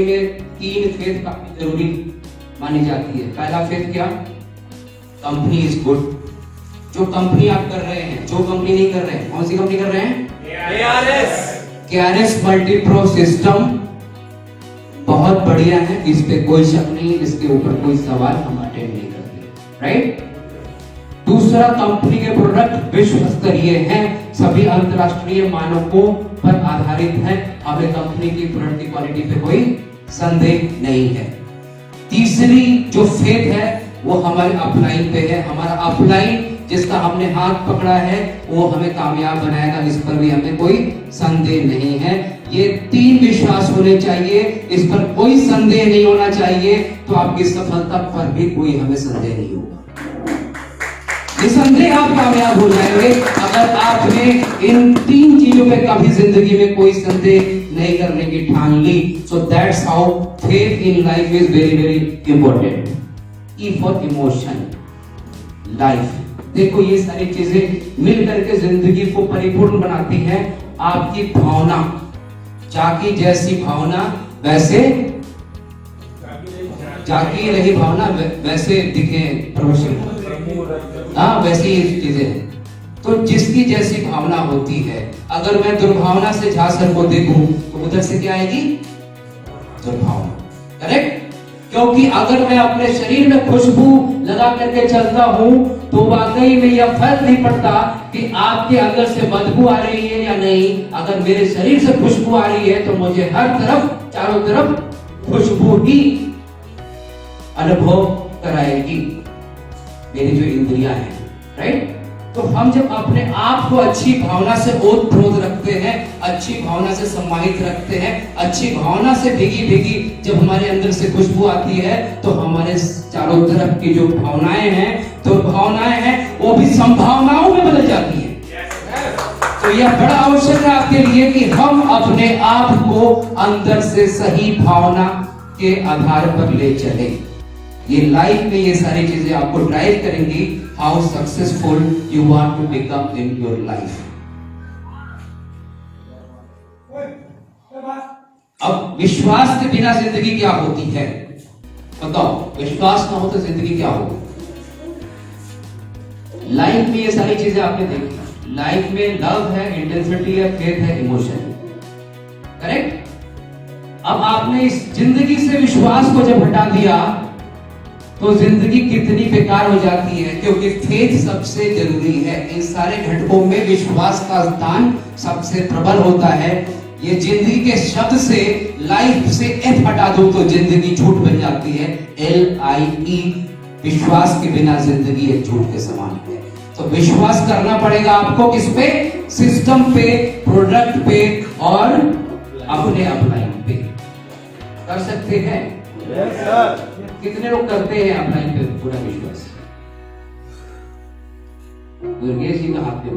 में 3 फेथ काफी जरूरी मानी जाती है। पहला फेथ क्या? Company is good. जो कंपनी आप कर रहे हैं, जो कंपनी नहीं कर रहे हैं, कौन सी कंपनी कर रहे हैं? KRS मल्टीप्रो सिस्टम बहुत बढ़िया है, इस पे कोई शक नहीं, इसके ऊपर कोई सवाल हम अटेंड नहीं करते, राइट। दूसरा, कंपनी के प्रोडक्ट विश्व स्तरीय हैं, सभी अंतरराष्ट्रीय मानकों पर आधारित हैं, हमें कंपनी की प्रोडक्ट की क्वालिटी पे कोई संदेह नहीं है। तीसरी जो फेथ है वो हमारे अपलाइन पे है। हमारा अपलाइन जिसका हमने हाथ पकड़ा है वो हमें कामयाब बनाएगा, इस पर भी हमें कोई संदेह नहीं है। ये 3 विश्वास होने चाहिए, इस पर कोई संदेह नहीं होना चाहिए, तो आपकी सफलता पर भी कोई हमें संदेह नहीं होगा। निसंदेह आप कामयाब हो जाएंगे अगर आपने इन 3 चीजों पे कभी जिंदगी में कोई संदेह नहीं करने की ठान ली। So that's how faith in life is very very important. E for emotion, life. देखो ये सारी चीजें मिल करके जिंदगी को परिपूर्ण बनाती हैं। आपकी भावना, जाकी जैसी भावना वैसे जाकी रही भावना वैसे दिखे प्रोफेशनल, हाँ वैसी चीजें। तो जिसकी जैसी भावना होती है, अगर मैं दुर्भावना से झा सर को देखूं तो उधर से क्या आएगी? दुर्भावना, करेक्ट। क्योंकि अगर मैं अपने शरीर में खुशबू लगा करके चलता हूं तो वाकई में यह फर्क नहीं पड़ता कि आपके अंदर से बदबू आ रही है या नहीं। अगर मेरे शरीर से खुशबू आ रही है तो मुझे हर तरफ, चारों तरफ खुशबू ही अनुभव कराएगी मेरी जो इंद्रियां हैं, राइट। तो हम जब अपने आप को अच्छी भावना से ओत-प्रोत रखते हैं, अच्छी भावना से सम्मानित रखते हैं, अच्छी भावना से भीगी भीगी जब हमारे अंदर से खुशबू आती है तो हमारे चारों तरफ की जो भावनाएं हैं, तो भावनाएं हैं वो भी संभावनाओं में बदल जाती है। तो यह बड़ा आवश्यक है आपके लिए कि हम अपने आप को अंदर से सही भावना के आधार पर ले चले। ये लाइफ में ये सारी चीजें आपको ड्राइव करेंगी how successful you want to become in your life. अब विश्वास के बिना जिंदगी क्या होती है बताओ? विश्वास ना हो तो जिंदगी क्या होगी? लाइफ में ये सारी चीजें आपने देखी। लाइफ में लव है, इंटेंसिटी है, फेथ है, इमोशन, करेक्ट। अब आपने इस जिंदगी से विश्वास को जब हटा दिया तो जिंदगी कितनी बेकार हो जाती है, क्योंकि फेथ सबसे जरूरी है। इन सारे घटकों में विश्वास का स्थान सबसे प्रबल होता है। ये जिंदगी के शब्द से, लाइफ से एफ हटा दो तो जिंदगी झूठ बन जाती है। LIE, विश्वास के बिना जिंदगी एक झूठ के समान है। तो विश्वास करना पड़ेगा आपको किस पे? सिस्टम पे, प्रोडक्ट पे और अपने अपलाइन पे। कर सकते हैं? yes, sir. कितने लोग करते हैं अपलाइन पे पूरा विश्वास? दुर्गेश जी का हाथ में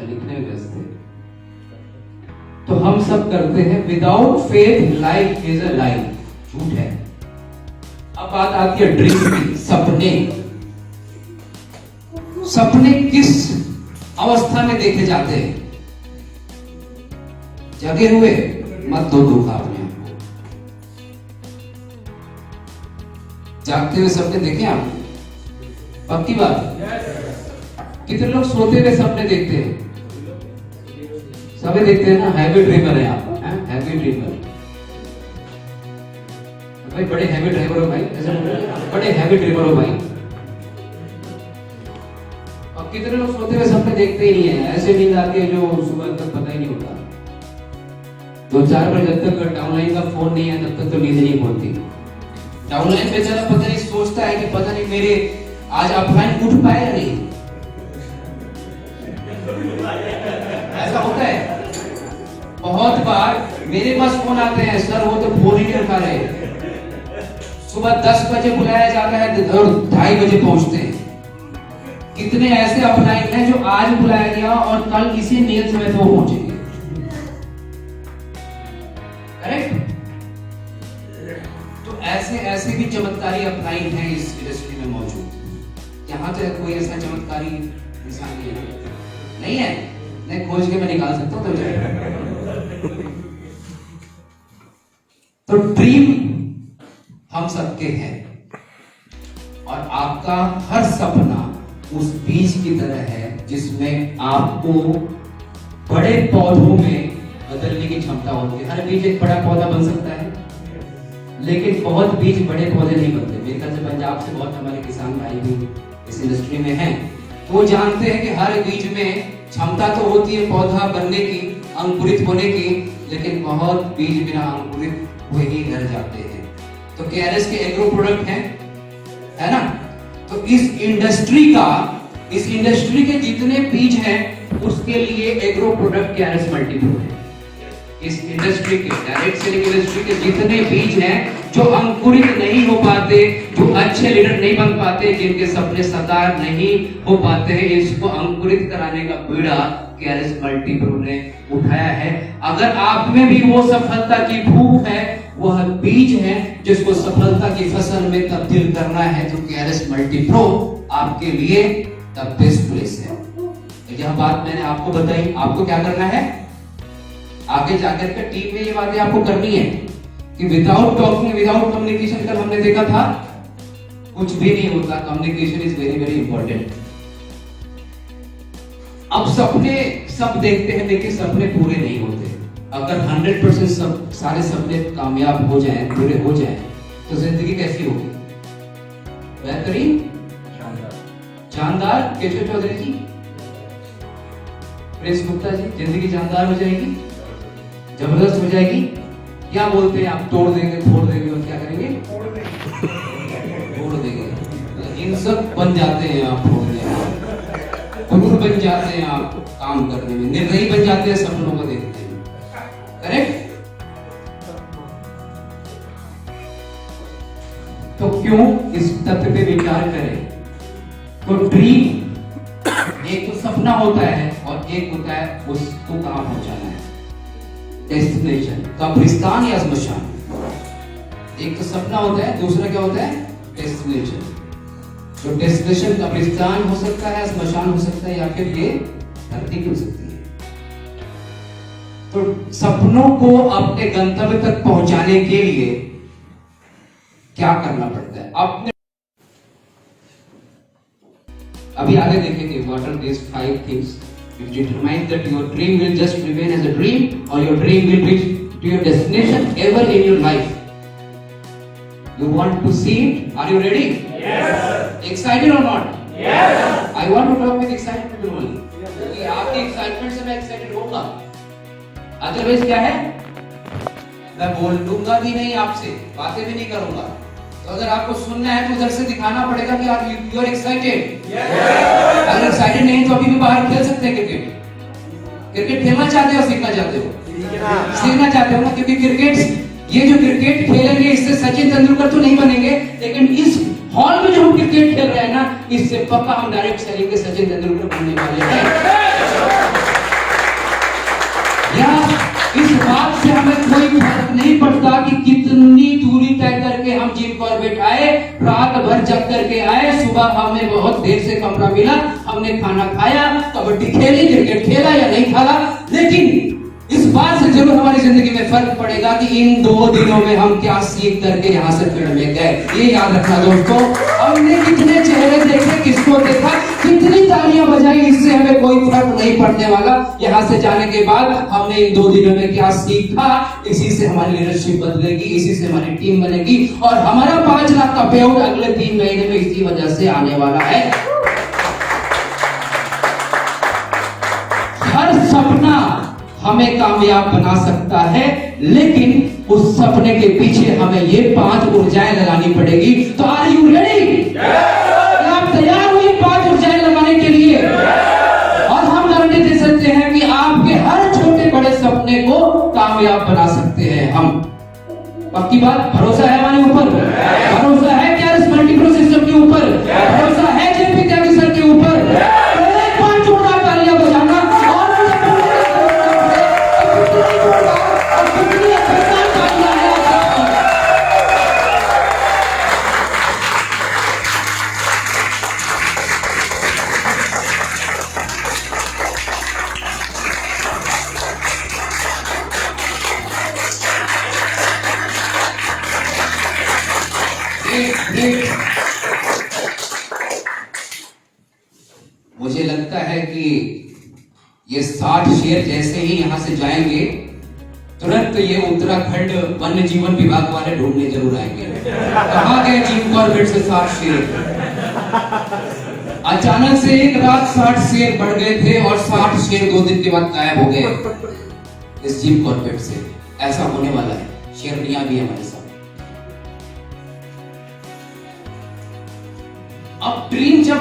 लिखने में व्यस्त है। तो हम सब करते हैं। Without faith life is a lie, झूठ है। अब बात आती है ड्रीम की, सपने। सपने किस अवस्था में देखे जाते हैं? जगे हुए मत दो धोखा अपने आप को। जागते हुए सपने देखे आप? पक्की बात। कितने लोग सोते हुए सपने देखते हैं? सभी देखते हैं ना। हैवी ड्रीमर है आप, हैवी ड्रीमर भाई, बड़े हैवी ड्राइवर हो भाई, ऐसा बड़े हैवी ड्रीमर हो भाई। अब कितने लोग सोते हुए सपने देखते ही नहीं है, ऐसे नींद आती है जो सुबह तक पता ही नहीं होता। 2-4 बजे जब तक डाउनलाइन का फोन नहीं है तब तक तो नींद नहीं खुलती। डाउनलाइन बेचारा पता नहीं सोचता है कि पता नहीं मेरे आज ऑफलाइन उठ पाए या नहीं। ऐसा होता है बहुत बार। मेरे पास फोन आते हैं, सर वो तो फोन ही नहीं उठा रहे। सुबह 10 बजे बुलाया जाता है और 2:30 बजे पहुंचते हैं। कितने ऐसे अपलाइन हैं जो आज बुलाया गया और कल इसी नियत समय पे वो पहुंचेंगे, करेक्ट। तो ऐसे ऐसे भी चमत्कारी अपलाइन हैं इस इंडस्ट्री में मौजूद। यहाँ तो कोई ऐसा चमत्कारी इंसान नहीं है, नहीं खोज के मैं निकाल सकता हूँ तो तो ड्रीम हम सबके हैं और आपका हर सपना उस बीज की तरह है जिसमें आपको बड़े पौधों में बदलने की क्षमता होती है। हर बीज एक बड़ा पौधा बन सकता है, लेकिन बहुत बीज बड़े पौधे नहीं बनते। मेरे ख्याल से पंजाब से बहुत हमारे किसान भाई भी इस इंडस्ट्री में हैं, तो वो जानते हैं कि हर बीज में क्षमता तो होती है पौधा बनने की, अंकुरित होने की, लेकिन बहुत बीज बिना अंकुरित हुए ही रह जाते हैं। तो केआरएस के एग्रो प्रोडक्ट हैं, है ना? तो इस इंडस्ट्री के जितने बीज हैं उसके लिए एग्रो प्रोडक्ट केआरएस मल्टीप्रो है। इस इंडस्ट्री के, डायरेक्ट सेलिंग इंडस्ट्री के जितने बीज हैं जो अंकुरित नहीं हो पाते, जो अच्छे लीडर नहीं बन पाते, जिनके सपने साकार नहीं हो पाते हैं, इसको अंकुरित कराने का बीड़ा केआरएस मल्टीप्रो ने उठाया है। अगर आप में भी वो सफलता की भूख है, वह बीज है जिसको सफलता की फसल में तब्दील करना है, तो केआरएस मल्टीप्रो आपके लिए द बेस्ट प्लेस है। यह बात मैंने आपको बताई। आपको क्या करना है? आगे जाकर के टीम में ये बातें आपको करनी है कि विदाउट टॉकिंग, विदाउट कम्युनिकेशन, कल हमने देखा था कुछ भी नहीं होता। Communication is very very important. अब सपने सब देखते हैं, लेकिन सपने पूरे नहीं होते। अगर 100% सब सारे सपने कामयाब हो जाएं, पूरे हो जाएं, तो जिंदगी कैसी होगी? बेहतरीन, शानदार। केशव चौधरी जी, प्रिंस गुप्ता जी, जिंदगी शानदार हो जाएगी, जबरदस्त हो जाएगी। क्या बोलते हैं आप? तोड़ देंगे, फोड़ देंगे और क्या करेंगे? फोड़ देंगे। इन सब बन जाते हैं आप फोड़ने में, गुरु बन जाते हैं आप काम करने में, निर्णय बन जाते हैं सपनों को देखते हैं। करेक्ट? तो क्यों इस तथ्य पे विचार करें? तो ड्रीम एक तो सपना होता है और एक होता है उसको कहां पहुंचाना है, डेस्टिनेशन, कब्रिस्तान या स्मशान। एक तो सपना होता है, दूसरा क्या होता है? डेस्टिनेशन। तो डेस्टिनेशन कब्रिस्तान हो सकता है, स्मशान हो सकता है, या फिर ये धरती भी हो सकती है। तो सपनों को अपने गंतव्य तक पहुंचाने के लिए क्या करना पड़ता है? अपने अभी आगे देखेंगे what are these 5 things which determine that your dream will just remain as a dream or your dream will reach to your destination ever in your life. You want to see it? Are you ready? Yes. Excited or not? Yes. I want to talk with excited people only. क्योंकि आपकी excitement से मैं excited होऊंगा। Otherwise क्या है? मैं बोल दूंगा भी नहीं आपसे, बातें भी नहीं करूंगा। तो अगर आपको सुनना है तो उधर से दिखाना पड़ेगा कि आप यू आर एक्साइटेड। अगर एक्साइटेड नहीं तो अभी भी बाहर खेल सकते हैं क्रिकेट। क्रिकेट खेलना चाहते हो, सीखना चाहते हो? सीखना चाहते हो ना, क्योंकि क्रिकेट, ये जो क्रिकेट खेलेंगे इससे सचिन तेंदुलकर तो नहीं बनेंगे, लेकिन इस हॉल में जो हम क्रिकेट खेल रहे हैं ना, इससे पक्का हम डायरेक्ट सेलिंग के सचिन तेंदुलकर बनने वाले हैं। इस बात से हमें कोई फर्क नहीं पड़ता कि कितनी दूरी तय करके हम जिम कॉर्बेट आए, रात भर जग करके आए, सुबह हमें बहुत देर से कमरा मिला, हमने खाना खाया, कबड्डी खेली, क्रिकेट खेला या नहीं खेला, लेकिन इस बात से जरूर हमारी जिंदगी में फर्क पड़ेगा कि इन 2 दिनों में हम क्या सीख करके यहाँ से पेड़ में गए। ये याद रखना दोस्तों। हमने कितने चेहरे देखे, किसको देखा, कितनी तालियां बजाई, इससे हमें कोई फर्क नहीं पड़ने वाला। यहाँ से जाने के बाद हमने इन 2 दिनों में क्या सीखा, इसी से हमारी लीडरशिप बदलेगी, इसी से हमारी टीम बनेगी और हमारा 5 लाख का पेआउट अगले 3 महीने में इसी वजह से आने वाला है। हर सपना हमें कामयाब बना सकता है, लेकिन उस सपने के पीछे हमें ये 5 ऊर्जाएं लगानी पड़ेगी। तो आर यू रेडी? आप तैयार हो इन 5 ऊर्जाएं लगाने के लिए? और हम गारंटी दे सकते हैं कि आपके हर छोटे बड़े सपने को कामयाब बना सकते हैं हम। पक्की बात? भरोसा है हमारे ऊपर? भरोसा है केआरएस मल्टीप्रो सिस्टम के ऊपर? भरोसा है जेपी त्यागी सर के ऊपर? ये 60 शेर जैसे ही यहां से जाएंगे, तुरंत ये उत्तराखंड वन्य जीवन विभाग वाले ढूंढने जरूर आएंगे। कहां गए जिम कॉर्बेट से 60 शेर? अचानक से एक रात 60 शेर बढ़ गए थे और 60 शेर 2 दिन के बाद गायब हो गए इस जिम कॉर्बेट से। ऐसा होने वाला है, शेरनियां भी हमारे साथ। अब ड्रीम जब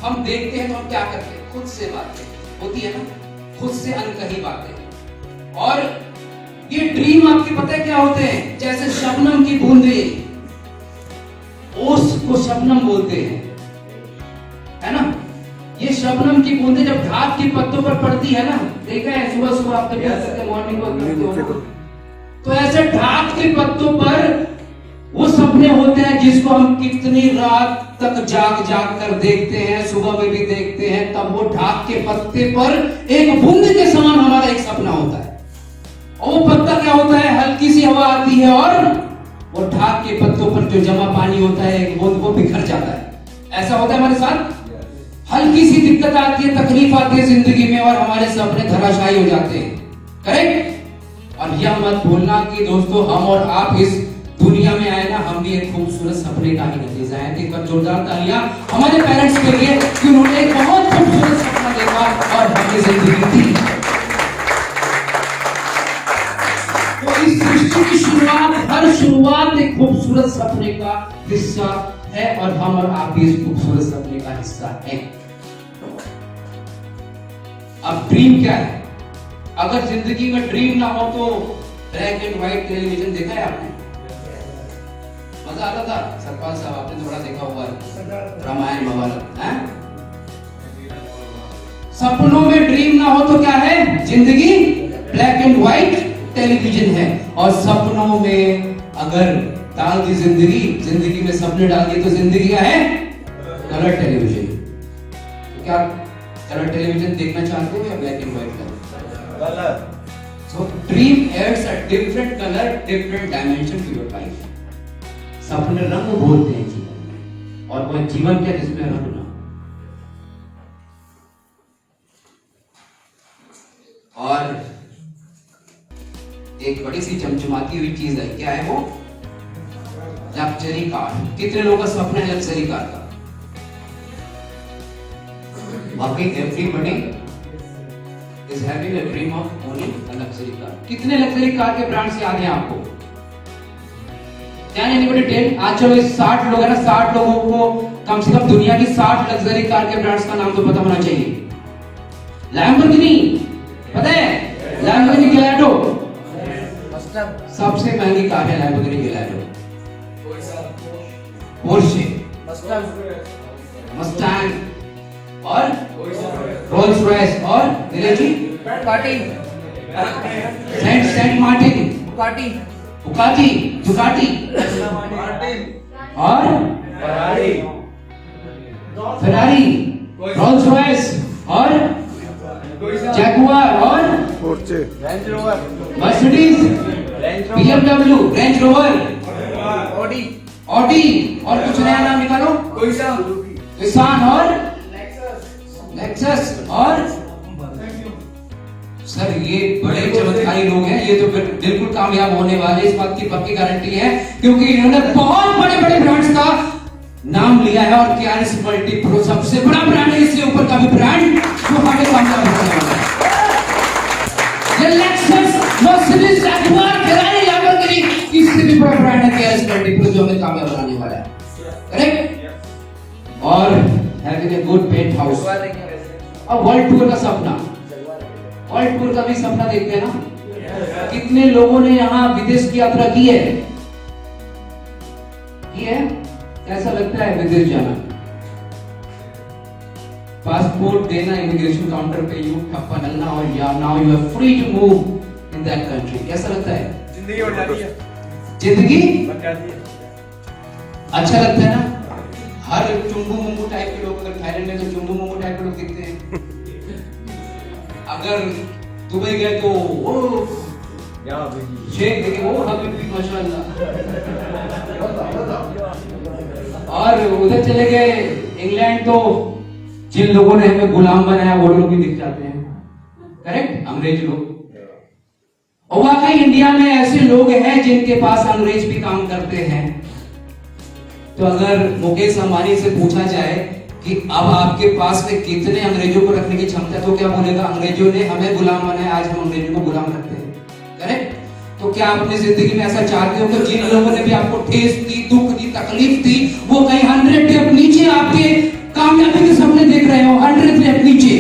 हम देखते हैं तो हम क्या करते हैं? खुद से बातें होती है ना, खुद से अनकही बातें। और ये ड्रीम आपके पता है क्या होते हैं? जैसे शबनम की बूंदे, ओस को शबनम बोलते हैं, है ना। ये शबनम की बूंदे जब घास की पत्तों पर पड़ती है ना, देखा है सुबह सुबह आप कभी मॉर्निंग वॉक करते हो ना, तो ऐसे ढाक के पत्तों पर वो सपने होते हैं जिसको हम कितनी रात तक जाग जाग कर देखते हैं, सुबह में भी देखते हैं। तब वो ढाक के पत्ते पर एक बूंद के समान हमारा एक सपना होता है। और वो पत्ता क्या होता है? हल्की सी हवा आती है और वो ढाक के पत्तों पर जो जमा पानी होता है एक बूंद वो बिखर जाता है। ऐसा होता है हमारे साथ। हल्की सी दिक्कत आती है, तकलीफ आती है जिंदगी में और हमारे सपने धराशायी हो जाते हैं। करेक्ट? और यह मत भूलना कि दोस्तों हम और आप इस दुनिया में आए ना, हम भी एक खूबसूरत सपने का ही नतीजा है। एक बार जोरदार तालियां हमारे पेरेंट्स के लिए कि उन्होंने एक बहुत खूबसूरत सपना देखा और हमने जिंदगी दी। तो इस सृष्टि की शुरुआत, हर शुरुआत एक खूबसूरत सपने का हिस्सा है और हम और आप भी इस खूबसूरत सपने का हिस्सा है। अब ड्रीम क्या है? अगर जिंदगी में ड्रीम ना हो तो ब्लैक एंड व्हाइट टेलीविजन देखा है आपने? मजा आता था? सरपाल साहब आपने थोड़ा देखा हुआ है रामायण महाभारत, हैं? सपनों में ड्रीम ना हो तो क्या है? जिंदगी ब्लैक एंड व्हाइट टेलीविजन है। और सपनों में अगर डाल दी जिंदगी में सपने डाल दिए तो जिंदगी क्या है? Colour television. तो क्या कलर टेलीविजन देखना चाहते हो या black and white colour? So dream adds a different color, different dimension to your life. सपने रंग बोलते हैं जीवन में, और वह जीवन क्या जिसमें रंग ना। और एक बड़ी सी चमचमाती हुई चीज है, क्या है वो? Luxury car. कितने लोगों का सपना है लग्जरी कार का? वाकई everybody is having a dream of owning a luxury car. कितने लग्जरी कार के ब्रांड्स याद हैं आपको? Can anybody tell? आज चलो इस 60 लोग है ना, 60 लोगों को कम से कम दुनिया की 60 लग्जरी कार के ब्रांड्स का नाम तो पता होना चाहिए। लैम्बोर्गिनी पता है? लैम्बोर्गिनी गैलाडो सबसे महंगी कार है। लैम्बोर्गिनी गैलाडो, पोर्शे, मस्टैंग और रोल्स रॉयस और जी सेंट मार्टिन, बुगाटी, दुकाटी और फेरारी, रोल्स रॉयस और जैगुआर और Mercedes, BMW, range rover, Audi और कुछ नया नाम निकालो। निसान और लेक्सस और सर ये बड़े चमत्कारी लोग हैं। ये तो बिल्कुल कामयाब होने वाले, इस बात की पक्की गारंटी है, क्योंकि इन्होंने बहुत बड़े बड़े ब्रांड्स का नाम लिया है। और कैरिस मल्टी प्रो सबसे बड़ा ब्रांड है, इससे ऊपर का भी ब्रांड जो आगे कामयाब होने वाला है। ये Lexus, Mercedes, Jaguar, Ferrari, Lamborghini, इससे भी बड़ा ब्रांड है कैरिस मल्टी प्रो जो हमें कामयाब बनाने वाला है। करेक्ट? और having a good penthouse. अब वर्ल्ड टूर का सपना, वर्ल्ड टूर का भी सपना देखते हैं ना। कितने लोगों ने यहाँ विदेश की यात्रा की है? कैसा लगता है विदेश जाना? पासपोर्ट देना इमिग्रेशन काउंटर पे, यू ठप्पा डलना और now you are free to move in that country. कैसा लगता है? जिंदगी बन जाती है। जिंदगी बन जाती है। अच्छा लगता है ना? हर चुंबू मुंबू टाइप के लोग अगर थाईलैंड में तो चुंबू मुंबू टाइप के लोग दिखते हैं। अगर दुबई गए तो वो शेख देखे, वो हबीबी माशाल्लाह। और उधर चले गए इंग्लैंड तो जिन लोगों ने हमें गुलाम बनाया वो लोग भी दिख जाते हैं। करेक्ट, अंग्रेज लोग। और वाकई इंडिया में ऐसे लोग हैं जिनके पास अंग्रेज भी काम करते हैं। तो अगर मुकेश अंबानी से पूछा जाए कि अब आपके पास में कितने अंग्रेजों को रखने की क्षमता, तो क्या बोलेगा? अंग्रेजों ने हमें गुलाम बनाया, आज हम अंग्रेजों को गुलाम रखते हैं। करेक्ट। तो क्या आप अपनी जिंदगी में ऐसा चाहते हो कि जिन लोगों ने भी आपको ठेस दी, दुख दी, तकलीफ दी, वो कहीं 100 स्टेप नीचे आपके कामयाबी के सामने देख रहे हो? 100 स्टेप नीचे।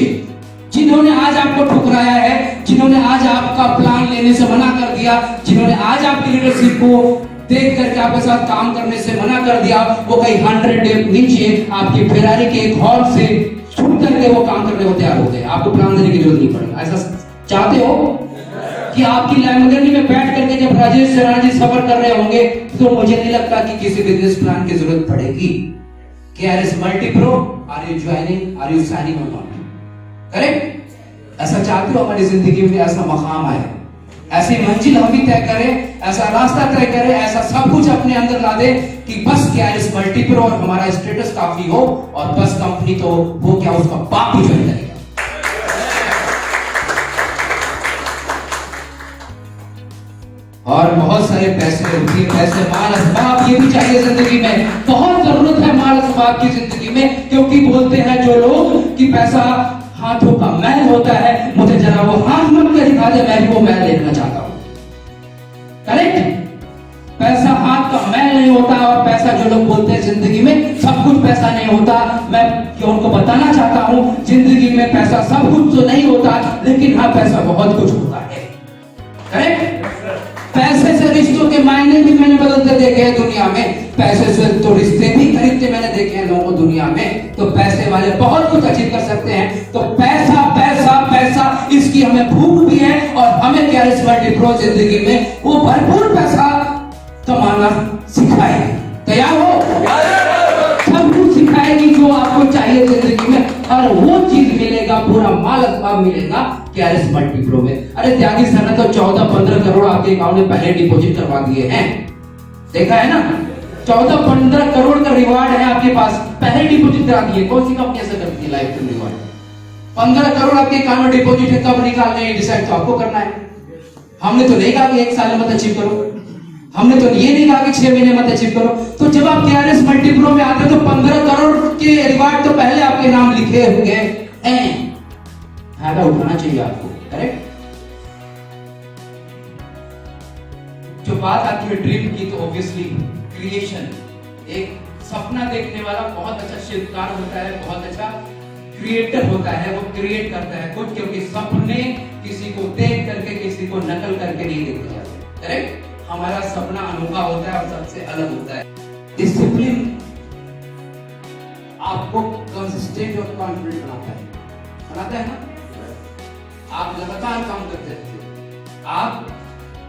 जिन्होंने आज आपको ठुकराया है, जिन्होंने आज आपका प्लान लेने से मना कर दिया, जिन्होंने आज आपकी लीडरशिप को देख करके आपके साथ काम करने से मना कर दिया, वो कहीं 100 स्टेप नीचे आपकी फेरारी के एक हॉर्न से छूट करके वो काम करने को तैयार होते हैं। आपको प्लान देने की जरूरत नहीं पड़ेगी। ऐसा चाहते हो कि आपकी लैम्बोर्गिनी में बैठ करके जब राजेश शर्मा जी सफर कर रहे होंगे, तो मुझे नहीं लगता कि किसी बिजनेस प्लान की जरूरत पड़ेगी। KRS Multipro, are you joining, are you signing on? Correct. ऐसा चाहते हो हमारी जिंदगी में ऐसा मकाम आए, ऐसी मंजिल हम भी तय करें, ऐसा रास्ता तय करें, ऐसा सब कुछ अपने अंदर ला दे कि बस KRS Multipro और हमारा स्टेटस काफी हो, और बस कंपनी तो वो क्या, उसका बाप भी ज्वाइन करेगा। और बहुत सारे पैसे, पैसे, माल असबाब, ये भी चाहिए जिंदगी में। बहुत जरूरत है माल असबाब की जिंदगी में, क्योंकि बोलते हैं जो लोग कि पैसा हाथों का मैल होता है। मुझे जरा वो हाथ मत के दिखा दे, मैं भी वो मैल देखना चाहता हूं। करेक्ट। पैसा हाथ का मैल नहीं होता। और पैसा, जो लोग बोलते हैं जिंदगी में सब कुछ पैसा नहीं होता, मैं क्यों उनको बताना चाहता हूं, जिंदगी में पैसा सब कुछ तो नहीं होता, लेकिन हाँ पैसा बहुत कुछ होता है। करेक्ट। पैसे से रिश्तों के मायने भी मैंने बदलते देखे हैं दुनिया में। पैसे से तो रिश्ते भी खरीदते मैंने देखे हैं लोगों को दुनिया में। तो पैसे वाले बहुत कुछ अचीव कर सकते हैं। तो पैसा पैसा पैसा, इसकी हमें भूख भी है, और हमें KRS Multipro जिंदगी में वो भरपूर पैसा कमाना सिखाएगी। तैयार हो? सब कुछ सिखाएगी जो आपको चाहिए जिंदगी में, और वो चीज मिलेगा, पूरा माल असबाब मिलेगा KRS Multipro में। अरे त्यागी सर ने तो 14-15 करोड़ आपके अकाउंट में पहले डिपॉजिट करवा दिए हैं। देखा है ना? 14-15 करोड़ का रिवार्ड है आपके पास, पहले डिपॉजिट करा दिए। कौन सी कंपनी ऐसा करती है लाइफ टाइम रिवार्ड? 15 करोड़ आपके अकाउंट में डिपॉजिट है, कब निकालने हैं डिसाइड तो आपको करना है। हमने तो नहीं कहा कि 1 साल में मत अचीव करो, हमने तो ये नहीं कहा कि 6 महीने मत अचीव करो। तो जब आप KRS Multipro में आते तो 15 करोड़ के रिवार्ड तो पहले आपके नाम लिखे हुए हैं। फायदा उठाना चाहिए आपको। करेक्ट। जो बात आती है ड्रीम की, तो ऑब्वियसली क्रिएशन, एक सपना देखने वाला बहुत अच्छा शिल्पकार होता है, बहुत अच्छा क्रिएटर होता है। वो क्रिएट करता है कुछ, क्योंकि सपने किसी को देख करके, किसी को नकल करके नहीं देखे जाते। करेक्ट। हमारा सपना अनोखा होता है और सबसे अलग होता है। डिसिप्लिन आपको कंसिस्टेंट और कॉन्फिडेंट बनाता है ना? आप लगातार काम करते रहते हो, आप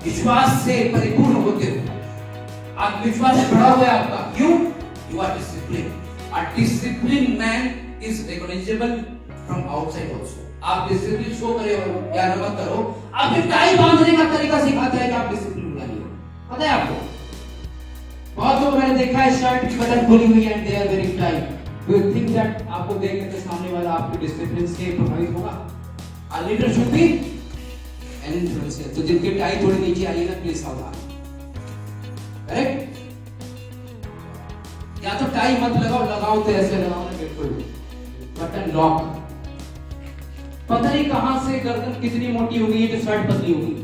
विश्वास से परिपूर्ण होते हो, आत्मविश्वास बढ़ा हुआ है आपका। क्यों? You are discipline. A discipline man is recognisable from outside also. आप डिसिप्लिन शो करे हो या मत करो, आपके टाई बांधने का तरीका सिखाता है कि आप डिसिप्लिन वाले हो। पता है आपको? बहुत लोग मैंने देखा है शर्ट की बटन खुली हुई है, they are very tight. Do you think that आपको देखने के सामने वाला आपके डिसिप्लिन से प्रभावित होगा? A leader should be an influencer। तो जिनकी टाई थोड़ी नीचे आई है ना, प्लीज सावधान। करेक्ट। या तो टाई मत लगाओ तो ऐसे लगाओ ना, बिल्कुल बटन लॉक। पता नहीं कहां से गर्दन कितनी मोटी हो गई है, जो शर्ट पतली हो गई,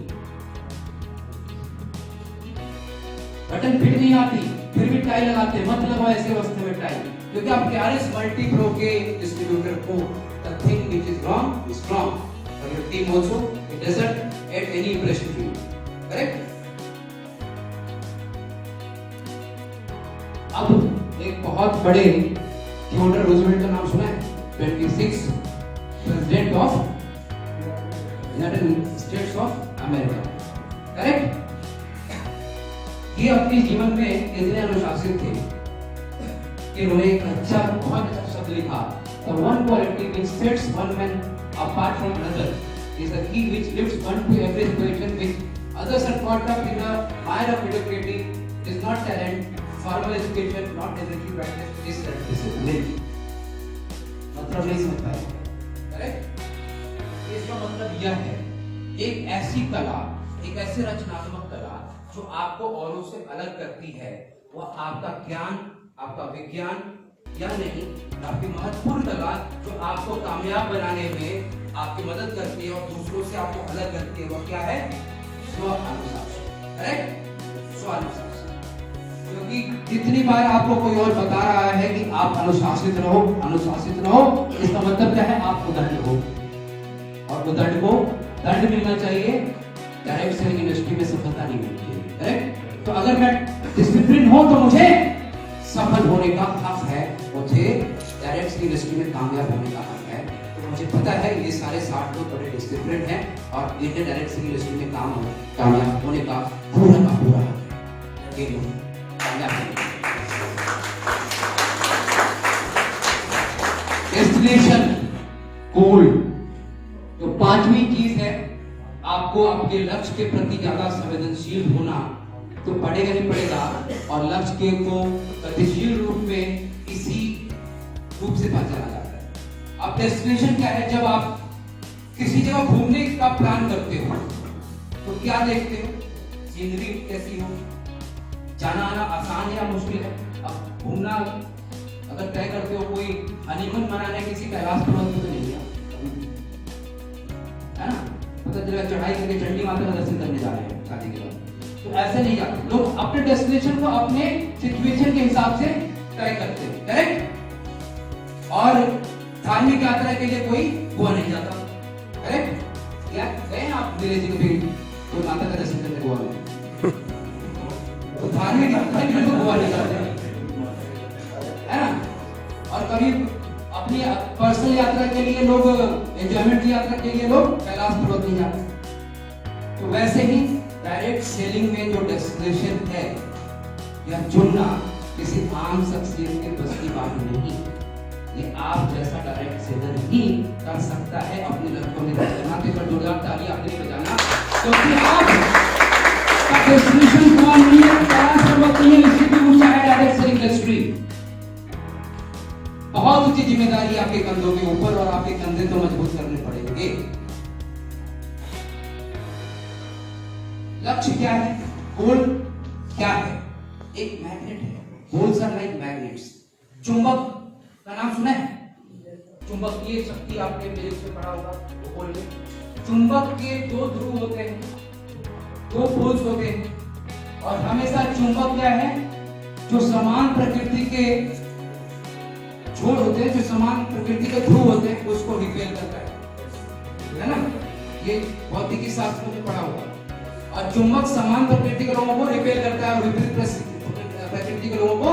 बटन फिट नहीं आती, फिर भी टाई लगाते। मत लगाओ ऐसे अवस्थे में टाई, क्योंकि आप KRS Multipro के डिस्ट्रीब्यूटर को the thing which is wrong is wrong. For your team also, it doesn't add any impression to you. Correct? अब एक बहुत बड़े थियोडोर रूजवेल्ट का नाम सुना है? 26 president of United states of America. Correct. ये अपने जीवन में इतने अनुशासित थे कि उन्होंने एक बहुत अच्छा शब्द लिखा, the one quality which sets one man apart from another is the key which lifts one to every situation which others are caught up in the mire of mediocrity. It is not talent, formal education, not energy practice, it is self-discipline. मतलब नहीं समझ पाए। Correct. इसका मतलब यह है, एक ऐसी कला, एक ऐसी रचनात्मक कला जो आपको औरों से अलग करती है, वह आपका ज्ञान, आपका विज्ञान या नहीं, आपकी महत्वपूर्ण कला जो आपको कामयाब बनाने में आपकी मदद करती है और दूसरों से आपको अलग करती है, वह क्या है? स्व अनुशासन। करेक्ट? स्व अनुशासन। क्योंकि जितनी बार आपको कोई और बता रहा है कि आप अनुशासित रहो, अनुशासित रहो, इसका मतलब क्या है? आप उदंड हो, और उदंड को दंड मिलना चाहिए, डायरेक्ट सेलिंग इंडस्ट्री में सफलता नहीं मिलती है। करेक्ट? तो अगर मैं डिसिप्लिन हूं तो मुझे सफल होने का हक है, मुझे डायरेक्ट सेलिंग इंडस्ट्री में कामयाब होने का हक है। तो मुझे पता है ये सारे 60 लोग बड़े डिसिप्लिन हैं और इन्हें डायरेक्ट सेलिंग इंडस्ट्री में कामयाब होने का पूरा हक है। ये लोग कामयाब हैं। डेस्टिनेशन गोल, तो पांचवी चीज है, आपको आपके लक्ष्य के प्रति ज्यादा संवेदनशील होना। तो पढ़ेगा नहीं पड़ेगा और लक्ष्य के को गतिशील रूप में इसी रूप से पहचाना जाता है। अब डेस्टिनेशन क्या है? जब आप किसी जगह घूमने का प्लान करते हो तो क्या देखते हो? सीनरी कैसी हो, जाना आना आसान है या मुश्किल है? अब घूमना अगर तय करते हो, कोई हनीमून मनाने किसी कैलाश पर्वत पे नहीं गया है ना, मतलब जगह चढ़ाई करके चंडी माता का दर्शन करने जा रहे हैं शादी के बाद, तो ऐसे नहीं जाते लोग। अपने डेस्टिनेशन को अपने सिचुएशन के हिसाब से तय करते हैं। करेक्ट? और धार्मिक यात्रा के लिए कोई गोवा नहीं जाता। करेक्ट? या गए आप मेरे जी कभी कोई माता का दर्शन करने गोवा में? तो धार्मिक यात्रा के लिए तो गोवा नहीं जाते है ना। और कभी अपनी पर्सनल यात्रा के लिए लोग, एंजॉयमेंट की यात्रा के लिए लोग कैलाश पर्वत नहीं जाते। तो वैसे ही डायरेक्ट सेलिंग में जो डेस्टिनेशन है या चुनना किसी आम शख्सियत के बस की बात नहीं, ये आप जैसा डायरेक्ट सेलर ही कर सकता है अपने लक्ष्य को निर्धारित करना। तो पर जोरदार ताली आपने बजाना, क्योंकि आप का डेस्टिनेशन कौन नहीं है, कैलाश पर्वत नहीं है, इससे भी ऊंचा है डायरेक्ट सेलिंग इंडस्ट्री। बहुत ऊंची जिम्मेदारी आपके कंधों के ऊपर और आपके कंधे तो मजबूत करने पड़ेंगे। लक्ष्य क्या है? गोल क्या है? एक मैग्नेट है। Goals are like magnets. चुंबक का नाम सुना है? चुंबकीय शक्ति आपने मेरे से पढ़ा होगा गोल में। चुंबक के दो ध्रुव होते हैं, दो पोल्स होते हैं, और हमेशा चुंबक क्या है? जो समान प्रकृति के छोर होते हैं, जो समान प्रकृति के ध्रुव होते हैं, उसको रिपेल करता है ना। ये भौतिकी शास्त्र में पढ़ा होगा। और चुंबक समान प्रकृति के लोगों को रिपेल करता है और विपरीत प्रकृति के लोगों को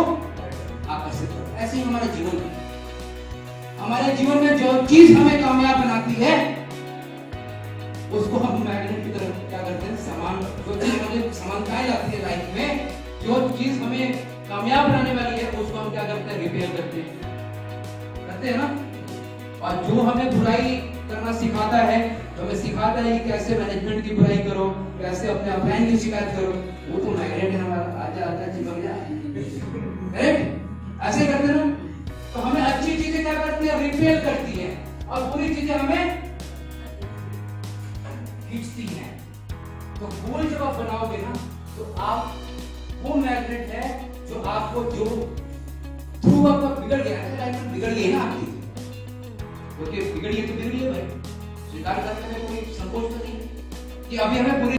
आकर्षित करता है। ऐसे ही हमारा जीवन है। हमारे जीवन में जो चीज हमें कामयाब बनाती है उसको हम मैग्नेट की तरफ क्या करते हैं? समान, जो चीज हमें समानताएं लाती है लाइफ में, जो चीज हमें कामयाब बनाने वाली है, उसको हम क्या करते हैं? रिपेल करते हैं ना। और जो हमें बुराई करना सिखाता है, तो हमें सिखाता है कि कैसे मैनेजमेंट की बुराई करो, कैसे अपने अपलाइन की शिकायत करो, वो तो मैग्नेट है हमारा, आजा आजा चिपक जा। करेक्ट? ऐसे करते हैं ना। तो हमें अच्छी चीजें क्या करती है? रिपेल करती है, और बुरी चीजें हमें खींचती हैं। तो गोल जब आप बनाओगे ना, तो आप वो मैग्नेट है जो आपको, जो ध्रुव आपका बिगड़ गया है, लाइफ में बिगड़ गई ना आपकी, क्योंकि बिगड़ी है तो बिगड़ी है भाई, स्वीकार करने में कोई संकोच तो नहीं कि अभी हमें पूरी